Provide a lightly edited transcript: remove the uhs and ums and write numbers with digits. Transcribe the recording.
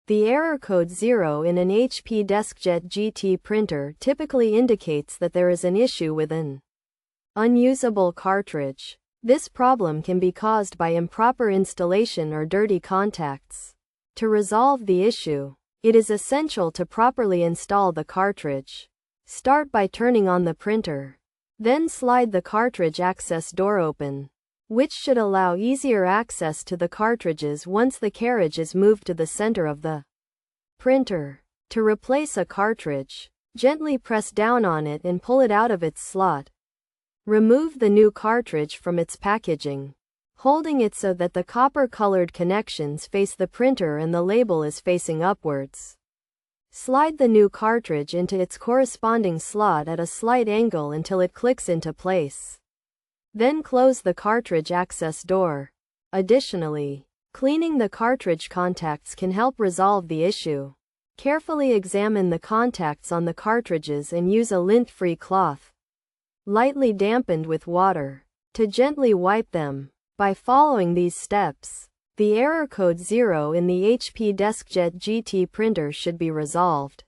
The error code 0 in an HP Deskjet GT printer typically indicates that there is an issue with an unusable cartridge. This problem can be caused by improper installation or dirty contacts. To resolve the issue, it is essential to properly install the cartridge. Start by turning on the printer. Then slide the cartridge access door open, which should allow easier access to the cartridges once the carriage is moved to the center of the printer. To replace a cartridge, gently press down on it and pull it out of its slot. Remove the new cartridge from its packaging, holding it so that the copper-colored connections face the printer and the label is facing upwards. Slide the new cartridge into its corresponding slot at a slight angle until it clicks into place. Then close the cartridge access door. Additionally, cleaning the cartridge contacts can help resolve the issue. Carefully examine the contacts on the cartridges and use a lint-free cloth, lightly dampened with water, to gently wipe them. By following these steps, the error code 0 in the HP Deskjet GT printer should be resolved.